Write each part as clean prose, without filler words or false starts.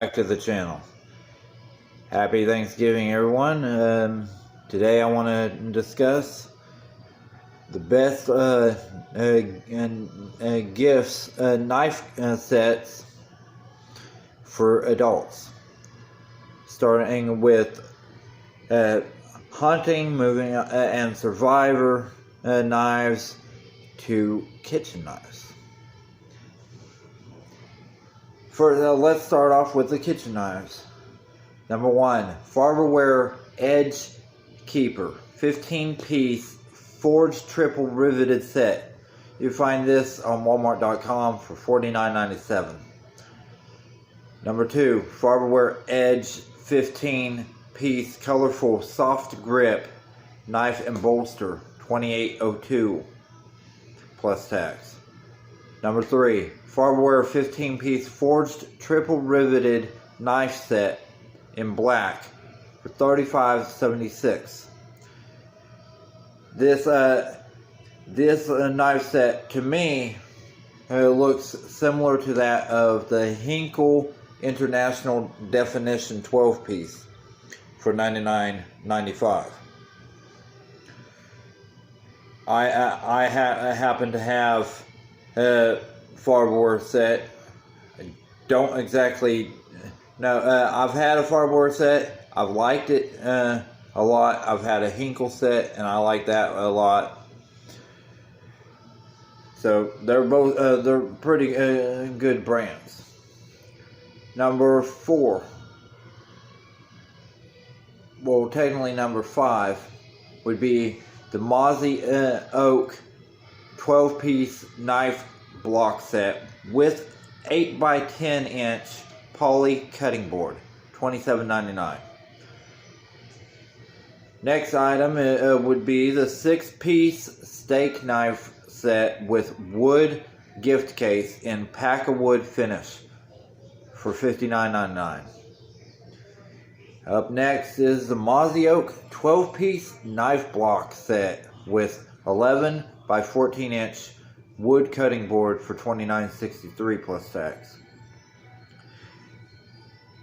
Back to the channel. Happy Thanksgiving, everyone. Today I want to discuss the best gifts, knife sets for adults, starting with hunting, moving and survivor knives to kitchen knives. First, let's start off with the kitchen knives. Number one, Farberware Edge Keeper, 15-piece Forged Triple-Riveted Set. You find this on Walmart.com for $49.97. Number two, Farberware Edge 15-piece colorful soft grip knife and bolster, $28.02 plus tax. Number three, Farberware 15-piece Forged Triple-Riveted Knife Set in black for $35.76. This knife set, to me, looks similar to that of the Hinkle International Definition 12-piece for $99.95. I happen to have Farberware set. I don't exactly know. I've had a Farberware set. I've liked it a lot. I've had a Hinkle set, and I like that a lot. So they're both they're pretty good brands. Number four. Well, technically number five would be the Mossy Oak 12-piece knife block set with 8x10-inch poly cutting board, $27.99. Next item would be the 6-piece steak knife set with wood gift case in pakkawood finish for $59.99. Up next is the Mossy Oak 12-piece knife block set with 11x14-inch wood cutting board for $29.63 plus tax.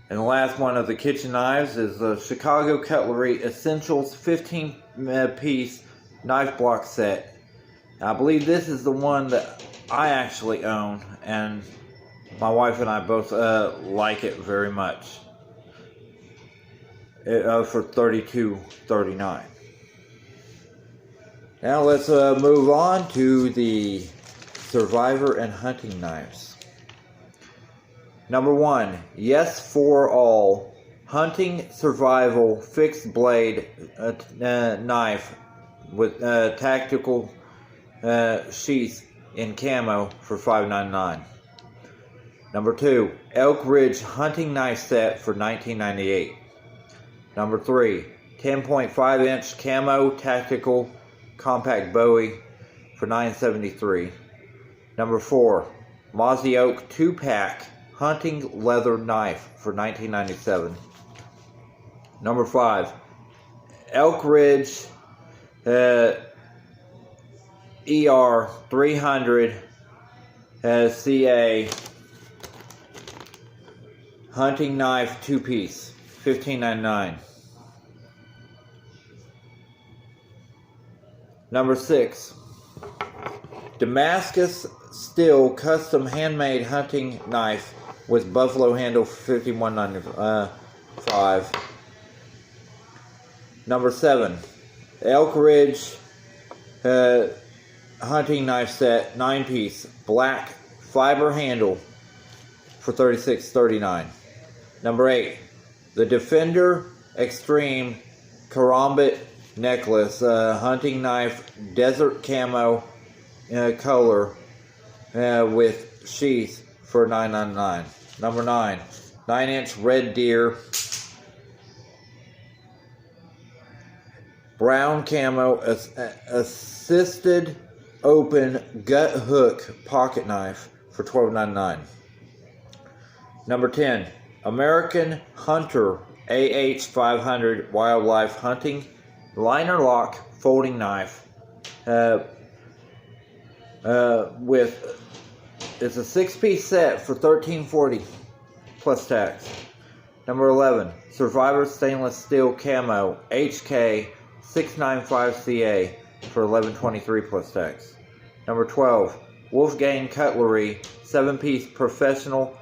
And the last one of the kitchen knives is the Chicago Cutlery Essentials 15-piece knife block set. I believe this is the one that I actually own, and my wife and I both like it very much. For $32.39. Now let's move on to the survivor and hunting knives. Number one, Yes For All hunting survival fixed blade knife with tactical sheath in camo for $5.99. Number two, Elk Ridge hunting knife set for $19.98. Number three, 10.5-inch camo tactical compact Bowie for $9.73. Number four, Mossy Oak 2-pack hunting leather knife for $19.97. Number five, Elk Ridge ER 300 CA hunting knife 2-piece, $15.99. Number six, Damascus Steel custom handmade hunting knife with buffalo handle for $51.95. Number seven, Elk Ridge hunting knife set 9-piece black fiber handle for $36.39. Number eight, the Defender Extreme Karambit necklace hunting knife desert camo color with sheath for $9.99. Number nine, 9-inch red deer brown camo assisted open gut hook pocket knife for $12.99. Number 10, American Hunter AH500 wildlife hunting liner lock folding knife with it's a 6-piece set for $13.40 plus tax. Number 11, Survivor Stainless Steel Camo HK 695CA for $11.23 plus tax. Number 12, Wolfgang Cutlery 7-piece professional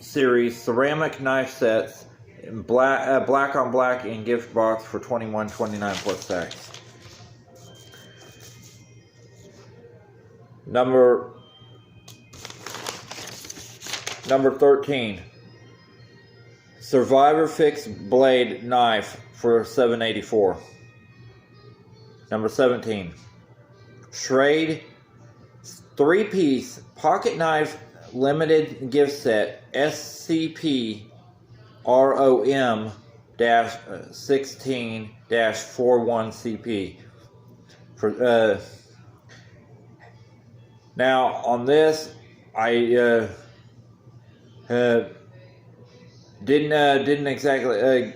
series ceramic knife sets in black on black in gift box for $21.29 plus tax. Number 13, Survivor Fixed Blade Knife for $7.84. Number 17, Schrade 3-piece pocket knife limited gift set SCP ROM-16-41CP for now on this I didn't exactly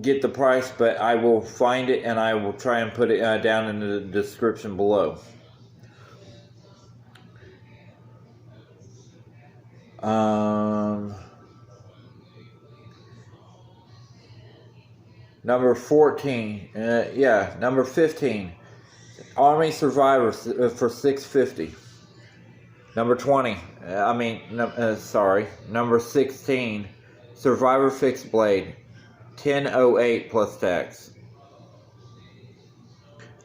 get the price, but I will find it and I will try and put it down in the description below. Number 14, number 15, Army Survivor for $6.50. Number 20, number 16, Survivor Fixed Blade, $10.08 plus tax.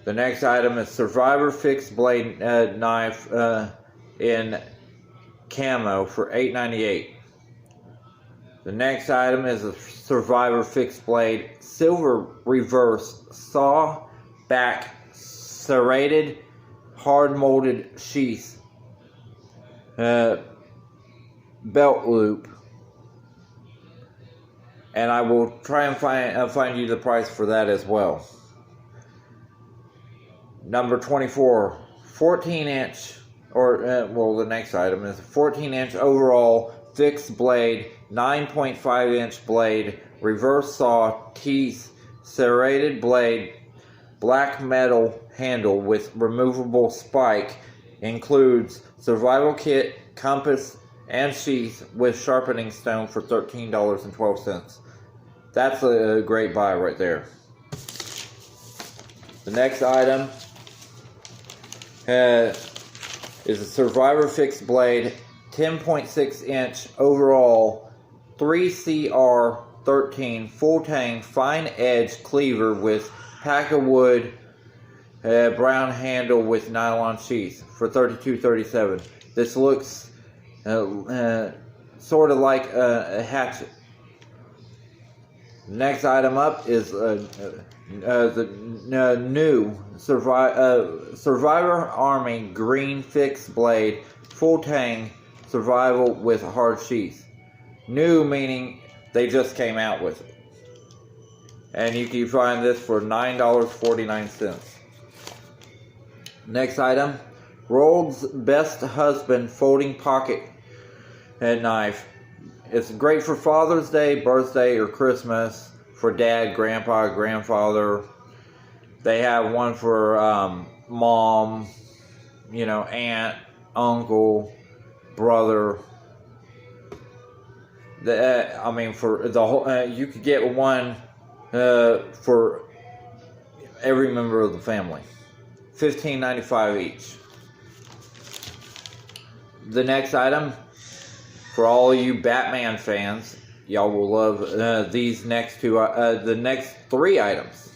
The next item is Survivor Fixed Blade knife in Camo for $8.98. The next item is a Survivor Fixed Blade Silver Reverse Saw Back Serrated Hard Molded Sheath Belt Loop. And I will try and find you the price for that as well. Number 24, 14-inch, the next item is a 14-inch overall fixed blade, 9.5-inch blade, reverse saw, teeth, serrated blade, black metal handle with removable spike, includes survival kit, compass, and sheath with sharpening stone for $13.12. That's a great buy right there. The next item is a Survivor Fixed Blade 10.6-inch overall 3CR13 full tang fine edge cleaver with pakkawood brown handle with nylon sheath for $32.37. This looks sort of like a hatchet. Next item up is the new Survivor Army Green Fixed Blade Full Tang Survival with Hard Sheath. New meaning they just came out with it. And you can find this for $9.49. Next item, World's Best Husband Folding Pocket Knife. It's great for Father's Day, birthday, or Christmas, for dad, grandpa, grandfather. They have one for mom, aunt, uncle, brother. For the whole, you could get one for every member of the family. $15.95 each. The next item, for all you Batman fans, y'all will love these next two, the next three items.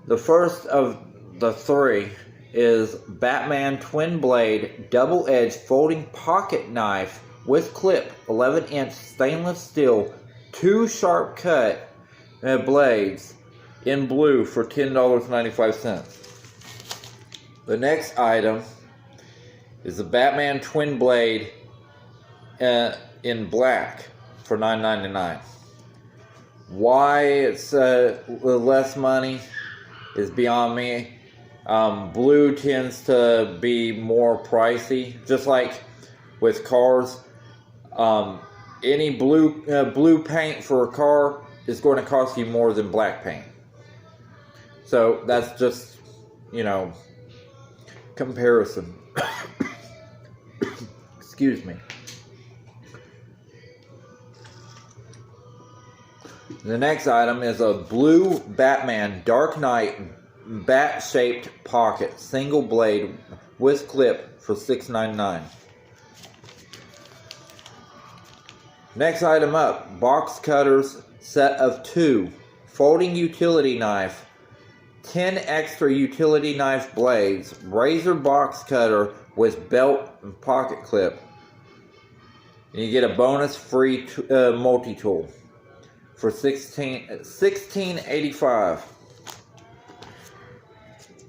The first of the three is Batman Twin Blade Double Edged Folding Pocket Knife with clip, 11-inch stainless steel, 2 sharp cut blades in blue for $10.95. The next item is the Batman Twin Blade in black for $9.99. Why it's less money is beyond me. Blue tends to be more pricey, just like with cars. Any blue paint for a car is going to cost you more than black paint. So that's just, comparison. Excuse me. The next item is a blue Batman Dark Knight bat-shaped pocket single blade with clip for $6.99. Next item up, box cutters set of 2, folding utility knife, 10 extra utility knife blades, razor box cutter with belt and pocket clip. And you get a bonus free multi-tool for $16.85.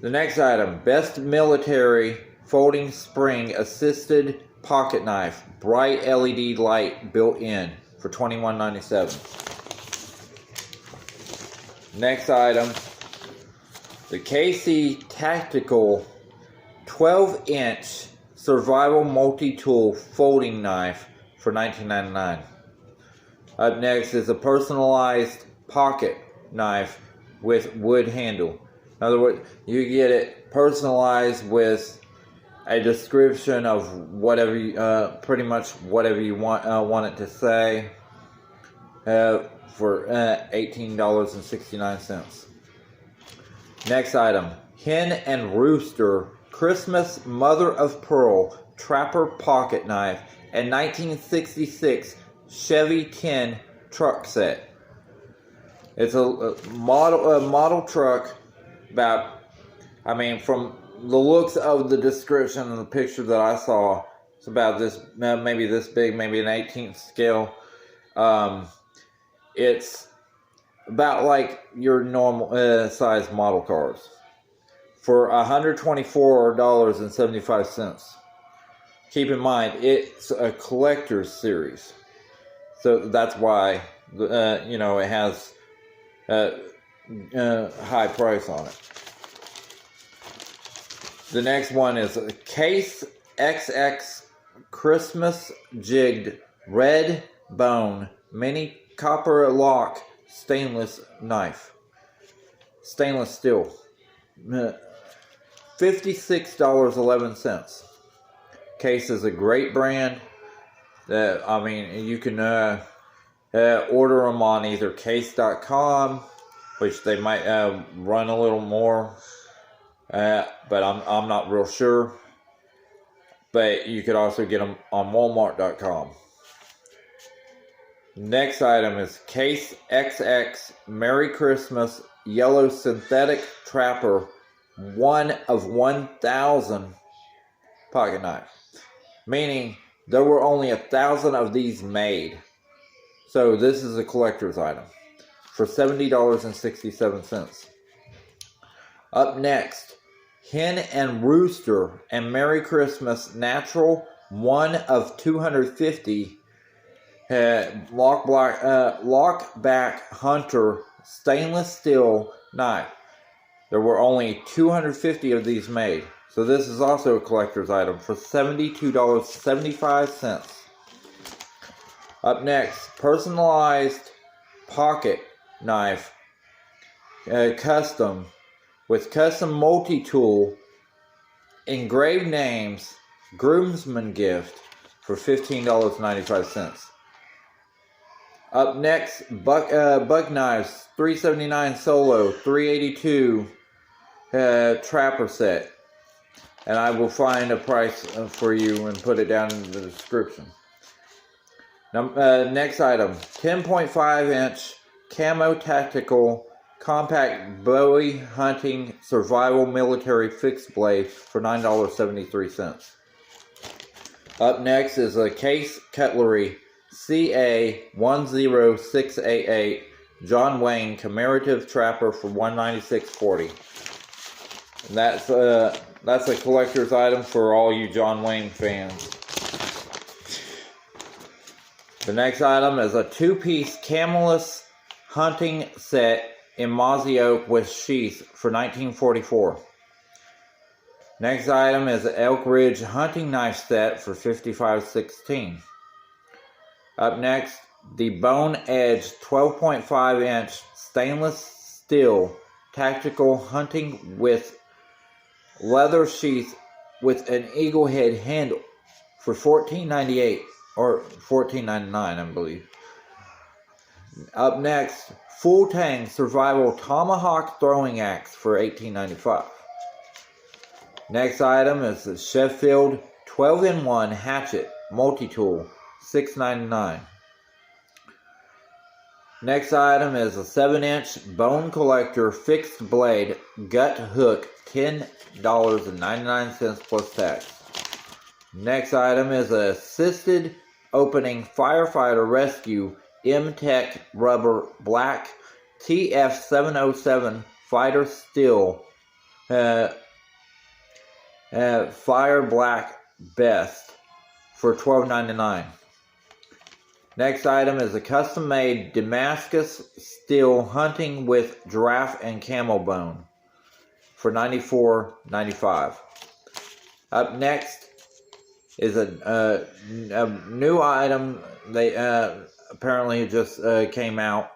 The next item, Best Military Folding Spring Assisted Pocket Knife, bright LED light built in for $21.97. Next item, the KC Tactical 12-inch Survival Multi-Tool Folding Knife for $19.99. Up next is a personalized pocket knife with wood handle. In other words, you get it personalized with a description of whatever you, pretty much whatever you want it to say, for $18.69. Next item, Hen and Rooster Christmas Mother of Pearl Trapper Pocket Knife and 1966 Chevy 10 truck set. It's a model truck. About, I mean, from the looks of the description and the picture that I saw, it's about this, maybe this big, maybe an 18th scale. It's about like your normal size model cars for $124.75. Keep in mind, it's a collector's series, so that's why you know, it has high price on it. The next one is a Case XX Christmas Jigged Red Bone Mini Copper Lock Stainless Knife. Stainless steel. $56.11. Case is a great brand. I mean, you can order them on either case.com, which they might run a little more, but I'm not real sure. But you could also get them on walmart.com. Next item is Case XX Merry Christmas Yellow Synthetic Trapper 1 of 1,000 pocket knife. Meaning there were only 1,000 of these made. So this is a collector's item for $70.67. Up next, Hen and Rooster and Merry Christmas Natural 1 of 250 lockback Hunter stainless steel knife. There were only 250 of these made. So this is also a collector's item for $72.75. Up next, personalized pocket knife, custom, with custom multi-tool, engraved names, groomsman gift for $15.95. Up next, Buck Knives, $379 solo, $382 trapper set. And I will find a price for you and put it down in the description. Next item, 10.5-inch Camo Tactical Compact Bowie Hunting Survival Military Fixed Blade for $9.73. Up next is a Case Cutlery CA10688 John Wayne Commemorative Trapper for $196.40. That's a collector's item for all you John Wayne fans. The next item is a 2-piece cameless hunting set in Mossy Oak with sheath for $19.44. Next item is an Elk Ridge hunting knife set for $55.16. Up next, the Bone Edge 12.5-inch stainless steel tactical hunting with leather sheath with an eagle head handle for for $14.98 or $14.99, I believe. Up next, Full Tang Survival Tomahawk Throwing Axe for $18.95. Next item is the Sheffield 12-in-1 Hatchet Multi-Tool, $6.99. Next item is a 7-inch Bone Collector Fixed Blade Gut Hook, $10.99 plus tax. Next item is a Assisted Opening Firefighter Rescue M-Tech Rubber Black TF707 Fighter Steel Fire Black Best for $12.99. Next item is a custom-made Damascus Steel Hunting with Giraffe and Camo Bone for $94.95. Up next is a new item. They apparently just came out.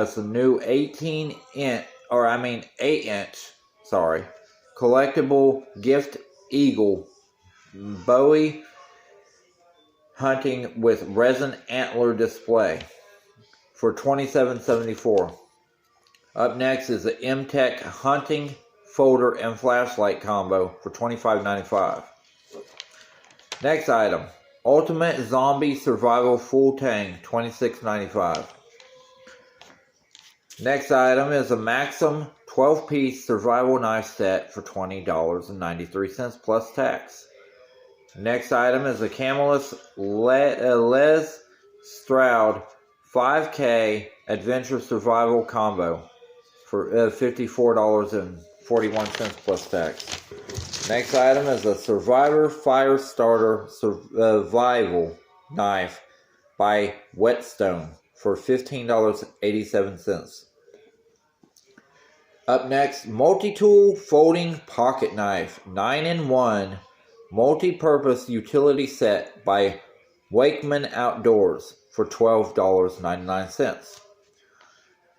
Some new 8-inch collectible gift eagle Bowie hunting with resin antler display for $27.74. Up next is the M-Tech hunting folder and flashlight combo for $25.95. Next item, Ultimate Zombie Survival Full Tang, $26.95. Next item is a Maxim 12-piece survival knife set for $20.93 plus tax. Next item is a Camelus Les Stroud 5K Adventure Survival Combo for $54.41 plus tax. Next item is a Survivor Fire Starter Survival Knife by Whetstone for $15.87. Up next, Multi-Tool Folding Pocket Knife 9-in-1 Multi-Purpose Utility Set by Wakeman Outdoors for $12.99.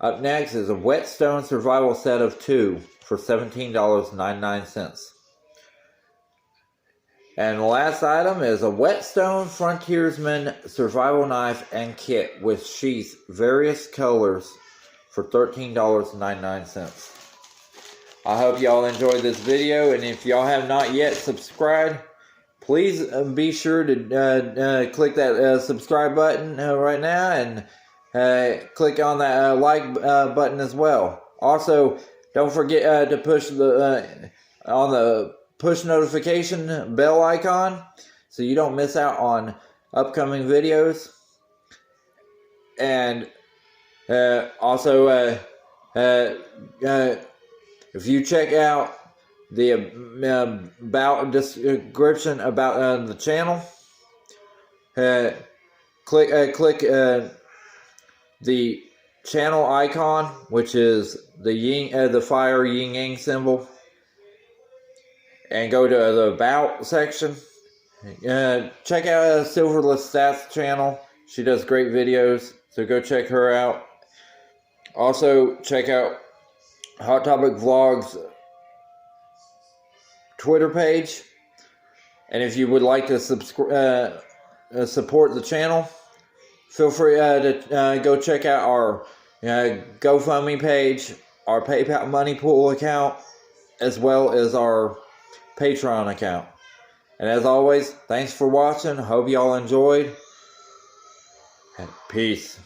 Up next is a Whetstone Survival Set of 2 for $17.99. And the last item is a Whetstone Frontiersman Survival Knife and Kit with sheath, various colors for $13.99. I hope y'all enjoyed this video, and if y'all have not yet subscribed, please be sure to click that subscribe button right now, and click on that like button as well. Also, don't forget to push on the push notification bell icon so you don't miss out on upcoming videos. And also, if you check out the about description about the channel, click the channel icon, which is the fire yin yang symbol, and go to the about section. Check out Silverless Stats channel. She does great videos, so go check her out. Also, check out Hot Topic Vlogs Twitter page. And if you would like to support the channel, feel free to go check out our GoFundMe page, our PayPal Money Pool account, as well as our Patreon account. And as always, thanks for watching. Hope y'all enjoyed. And peace.